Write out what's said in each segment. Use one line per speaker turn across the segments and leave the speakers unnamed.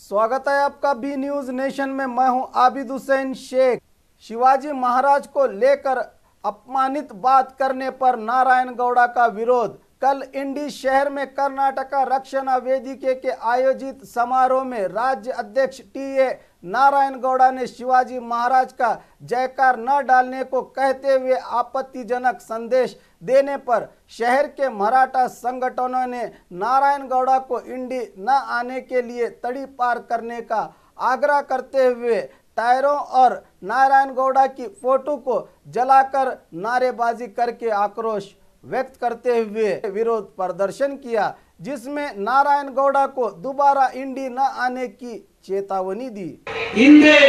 स्वागत है आपका बी न्यूज नेशन में। मैं हूं आबिद हुसैन शेख। शिवाजी महाराज को लेकर अपमानित बात करने पर नारायण गौड़ा का विरोध। कल इंडी शहर में कर्नाटका रक्षणा वेदिके के आयोजित समारोह में राज्य अध्यक्ष टीए नारायण गौड़ा ने शिवाजी महाराज का जयकार न डालने को कहते हुए आपत्तिजनक संदेश देने पर शहर के मराठा संगठनों ने नारायण गौड़ा को इंडी न आने के लिए तड़ी पार करने का आग्रह करते हुए टायरों और नारायण गौड़ा की फोटो को जलाकर नारेबाजी करके आक्रोश व्यक्त करते हुए विरोध प्रदर्शन किया, जिसमें नारायण गौड़ा को दोबारा इंडी न आने की चेतावनी दी।
ಹಿಂದೆ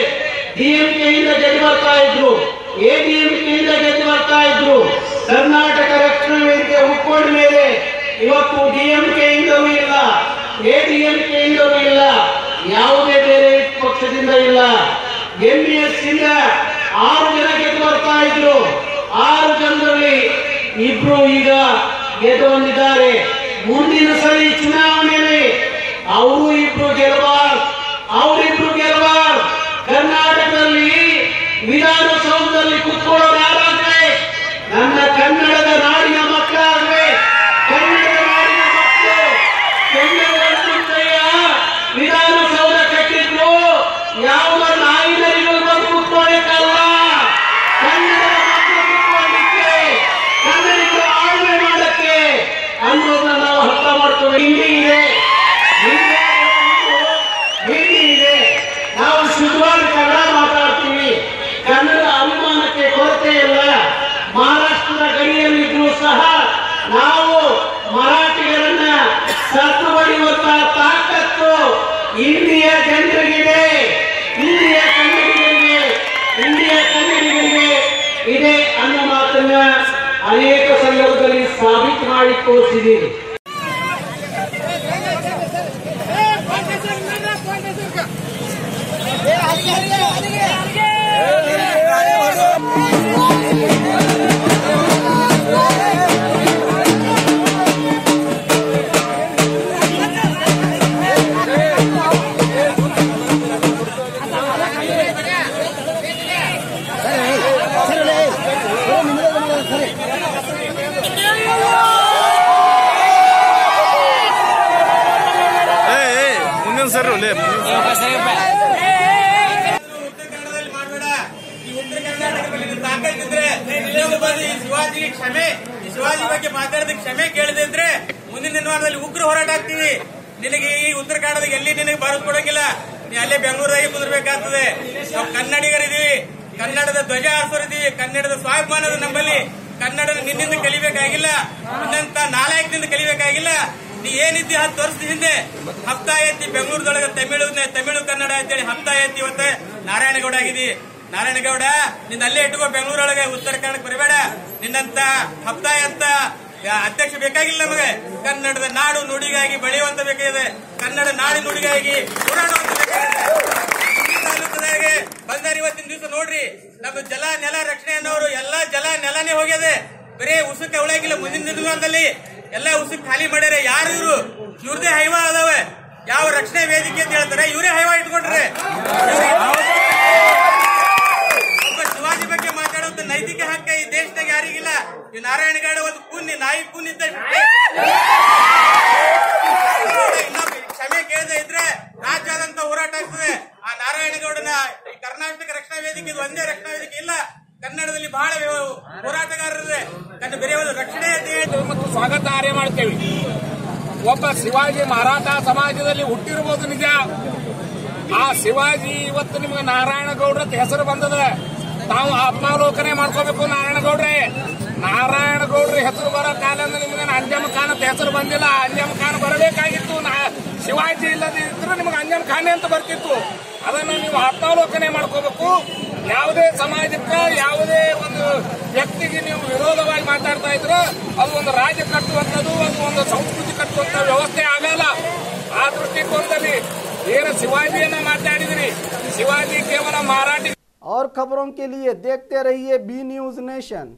ಡಿಎಂಕೆಯಿಂದ ಗೆದ್ದು ಬರ್ತಾ ಇದ್ರು, ಎಡಿಎಂಕೆಯಿಂದ ಗೆದ್ದು ಬರ್ತಾ ಇದ್ರು। ಕರ್ನಾಟಕ ರಕ್ಷಣಾ ವೇದಿಕೆ ಹುಕ್ಕೋಡ ಮೇಲೆ ಇವತ್ತು ಡಿಎಂಕೆಯಿಂದಲೂ ಇಲ್ಲ, ಎಡಿಎಂಕೆಯಿಂದಲೂ ಇಲ್ಲ, ಯಾವುದೇ ಬೇರೆ ಪಕ್ಷದಿಂದ ಇಲ್ಲ। ಎಂಬಿಎಸ್ ಇಂದ 6 ಜನ ಗೆದ್ದು ಬರ್ತಾ ಇದ್ರು, 6 ಜನರಲ್ಲಿ ಇಬ್ರು ಈಗ ಗೆದ್ದು ಬಂದಿದ್ದಾರೆ। ಮುಂದಿನ ಸರಿ ಚುನಾವಣೆಯಲ್ಲಿ ಅವರು ಇಬ್ರು ಗೆಲ್ಲಬಾರ್ದು, ಅವರಿಬ್ರು ಗೆಲ್ಲಬಾರ್ದು। ಕರ್ನಾಟಕದಲ್ಲಿ ವಿಧಾನಸೌಧದಲ್ಲಿ ಕುತ್ಕೊಳ್ಳೋರು ಯಾರಾದ್ರೆ ನನ್ನ ಕನ್ನಡದ ನಾಡಿನ ಮಕ್ಕಳಾದ್ರೆ, ಕನ್ನಡದ ನಾಡಿನ ಮಕ್ಕಳು ವಿಧಾನಸೌಧ ಕಟ್ಟಿದ್ರು ಯಾವ ನಾಯಿನರಿಗೂ ಬಂದು ಕುತ್ಕೊಳ್ಳಿಕ್ಕಲ್ಲ, ಕನ್ನಡದ ಮಕ್ಕಳು ಕುತ್ಕೊಳ್ಳಿಕ್ಕೆ, ಕನ್ನಡಿಗರ ಆಳ್ವೆ ಮಾಡಕ್ಕೆ ಅನ್ನೋದನ್ನ ನಾವು ಅರ್ಥ ಮಾಡ್ತೇವೆ। ಹಿಂದಿ ಇದೆ, ನಾವು ಶುದ್ಧವಾಗಿ ಕನ್ನಡ ಮಾತಾಡ್ತೀವಿ, ಕನ್ನಡ ಅಭಿಮಾನಕ್ಕೆ ಕೊರತೆ ಇಲ್ಲ। ಮಹಾರಾಷ್ಟ್ರದ ಗಡಿಯಲ್ಲಿದ್ರೂ ಸಹ ನಾವು ಮರಾಠಿಗರನ್ನ ಸತ್ತು ಬಡಿಯುವಂತಹ ತಾಕತ್ತು ಇಂಡಿಯ ಜನರಿಗಿದೆ, ಇಂಡಿಯ ಕನ್ನಡಿಗರಿಗೆ ಇದೆ ಅನ್ನೋ ಮಾತನ್ನ ಅನೇಕ ಸಂದರ್ಭದಲ್ಲಿ ಸಾಬೀತು ಮಾಡಿ ತೋರಿಸಿದ್ದೀರಿ।
ಶಿವಾಜಿ ಬಗ್ಗೆ ಮಾತಾಡಿದ ಕ್ಷಮೆ ಕೇಳಿದೆ ಅಂದ್ರೆ ಮುಂದಿನ ದಿನಮಾನದಲ್ಲಿ ಉಗ್ರ ಹೋರಾಟ ಆಗ್ತೀವಿ। ನಿನಗೆ ಈ ಉತ್ತರ ಕನ್ನಡದಾಗ ಎಲ್ಲಿ ನಿನಗೆ ಬರೋದು ಕೊಡಂಗಿಲ್ಲ, ನೀ ಅಲ್ಲೇ ಬೆಂಗಳೂರಾಗಿ ಕುದುರ್ಬೇಕಾಗ್ತದೆ। ನಾವು ಕನ್ನಡಿಗರಿದ್ದೀವಿ, ಕನ್ನಡದ ಧ್ವಜ ಹಾರಿಸೋರಿದ್ದೀವಿ, ಕನ್ನಡದ ಸ್ವಾಭಿಮಾನದ ನಮ್ಮಲ್ಲಿ, ಕನ್ನಡದ ನಿನ್ನಿಂದ ಕಲಿಬೇಕಾಗಿಲ್ಲ, ನಿನ್ನಂತ ನಾಲಾಯಕದಿಂದ ಕಲಿಬೇಕಾಗಿಲ್ಲ। ನೀ ಏನಿದ್ದಿ 10 ವರ್ಷದ ಹಿಂದೆ ಹಪ್ತಾ ಎತ್ತಿ ಬೆಂಗಳೂರದೊಳಗೆ ತಮಿಳು ಕನ್ನಡ ಅಂತೇಳಿ ಹಪ್ತಾ ಎತ್ತಿ ಇವತ್ತು ನಾರಾಯಣಗೌಡ ಆಗಿದಿ। ನಾರಾಯಣಗೌಡ ನಿನ್ನ ಅಲ್ಲೇ ಇಟ್ಕೋ, ಬೆಂಗಳೂರೊಳಗೆ ಉತ್ತರ ಕನ್ನಡಕ್ಕೆ ಬರಬೇಡ। ನಿನ್ನಂತ ಹಪ್ತಾ ಅಂತ ಅಧ್ಯಕ್ಷ ಬೇಕಾಗಿಲ್ಲ ನಮಗೆ। ಕನ್ನಡದ ನಾಡು ನುಡಿಗಾಗಿ ಬೆಳೆಯುವಂತ ಬೇಕಾಗಿದೆ, ಕನ್ನಡ ನಾಡಿ ನುಡಿಗಾಗಿ ಹೋರಾಡುವಂತ ಬೇಕಾಗಿದೆ। ತಾಲೂಕದಾಗೆ ಬಂದಾರ ಇವತ್ತಿನ ದಿವಸ ನೋಡ್ರಿ, ನಮ್ಮ ಜಲ ನೆಲ ರಕ್ಷಣೆ ಅನ್ನೋರು ಎಲ್ಲಾ ಜಲ ನೆಲನೇ ಹೋಗ್ಯದೆ, ಬರೀ ಉಸುಕ್ ಅವಳಾಗಿಲ್ಲ। ಮುಂದಿನ ದಿನಮಾನದಲ್ಲಿ ಎಲ್ಲಾ ಉಸುಕ್ ಖಾಲಿ ಮಾಡ್ಯಾರ। ಯಾರು ಇವ್ರದೇ ಹೈವಾ ಅದಾವೆ, ಯಾವ ರಕ್ಷಣಾ ವೇದಿಕೆ ಅಂತ ಹೇಳ್ತಾರೆ ಇವರೇ ಹೈವಾ ಇಟ್ಕೊಂಡ್ರೆ। ಒಬ್ಬ ಶಿವಾಜಿ ಬಗ್ಗೆ ಮಾತಾಡುವಂತ ನೈತಿಕ ಹಕ್ಕ ಈ ದೇಶದಾಗ ಯಾರಿಗಿಲ್ಲ। ಈ ನಾರಾಯಣಗೌಡ ಒಂದು ಕೂನಿ ನಾಯಿ ಕೂನಿದ್ದ ಕ್ಷಮೆ ಕೇಳದೆ ಇದ್ರೆ ರಾಜ್ಯಾದಂತ ಹೋರಾಟ ಆಗ್ತದೆ। ಆ ನಾರಾಯಣಗೌಡನ ಈ ಕರ್ನಾಟಕ ರಕ್ಷಣಾ ವೇದಿಕೆ ಒಂದೇ ರಕ್ಷಣಾ ವೇದಿಕೆ ಇಲ್ಲ, ಕನ್ನಡದಲ್ಲಿ ಬಹಳ ಹೋರಾಟಗಾರರಿದೆ, ಬೇರೆ ರಕ್ಷಣೆ
ಮತ್ತು ಸ್ವಾಗತ ಕಾರ್ಯ ಮಾಡ್ತೇವೆ। ಒಬ್ಬ ಶಿವಾಜಿ ಮರಾಠ ಸಮಾಜದಲ್ಲಿ ಹುಟ್ಟಿರಬಹುದು ನಿಜ, ಆ ಶಿವಾಜಿ ಇವತ್ತು ನಿಮ್ಗೆ ನಾರಾಯಣಗೌಡ್ರ ಹೆಸರು ಬಂದದ, ತಾವು ಆತ್ಮಾವಲೋಕನೆ ಮಾಡ್ಕೋಬೇಕು। ನಾರಾಯಣಗೌಡ್ರ ಹೆಸರು ಬರೋ ಕಾಲ ಅಂದ್ರೆ ನಿಮ್ಗೆ ಅಂಜಮ್ ಖಾನ್ ಅಂತ ಹೆಸರು ಬಂದಿಲ್ಲ, ಅಂಜಮ್ ಖಾನ್ ಬರಬೇಕಾಗಿತ್ತು। ಶಿವಾಜಿ ಇಲ್ಲದಿದ್ರೆ ನಿಮ್ಗೆ ಅಂಜಮ್ ಖಾನ್ ಅಂತ ಬರ್ತಿತ್ತು, ಅದನ್ನ ನೀವು ಆತ್ಮಾವಲೋಕನೆ ಮಾಡ್ಕೋಬೇಕು। ಯಾವುದೇ ಸಮಾಜಕ್ಕೆ ಯಾವುದೇ ಒಂದು ವ್ಯಕ್ತಿಗೆ ನೀವು ವಿರೋಧವಾಗಿ ಮಾತಾಡ್ತಾ ಇದ್ರೆ ಅದು ಒಂದು ರಾಜ್ಯ ಕಟ್ಟುವಂಥದ್ದು, ಅದು ಒಂದು ಸಂಸ್ಕೃತಿ ಕಟ್ಟುವಂತ ವ್ಯವಸ್ಥೆ ಆಗಲ್ಲ। ಆ ದೃಷ್ಟಿಕೋನದಲ್ಲಿ ಏನು ಶಿವಾಜಿಯನ್ನ ಮಾತಾಡಿದ್ರಿ, ಶಿವಾಜಿ ಕೇವಲ ಮಾರಾಟ।
और खबरों के लिए देखते रहिए बी न्यूज नेशन।